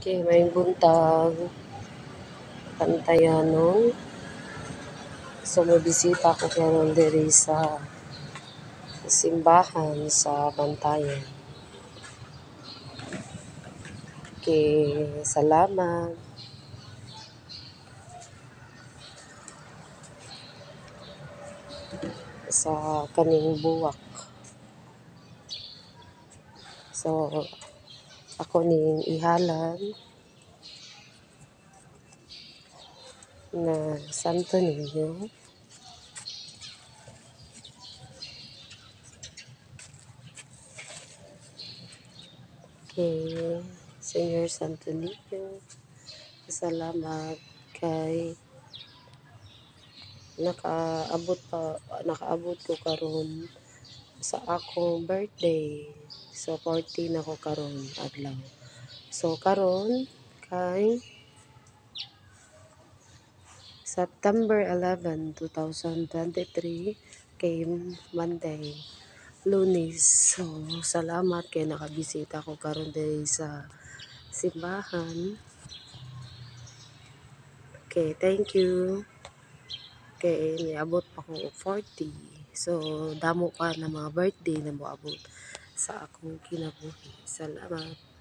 Kay may buntag Pantayanon. So mabisita ko karon diri sa simbahan sa Bantayan. Kay salamat sa kaning buwak. So ako ning ihalan na Santo Niño. Kay Senior Santo Niño, salamat kay nakaabot ko karon sa akong birthday. So 14 ako karon adlaw. So karon kay September 11, 2023 kay Monday, Lunes. So salamat kay nakabisita ko karon diri sa simbahan. Okay, thank you. Kay niabot pa ko og 40. So damo pa na mga birthday na moabot sa akong kinabuhi. Salamat.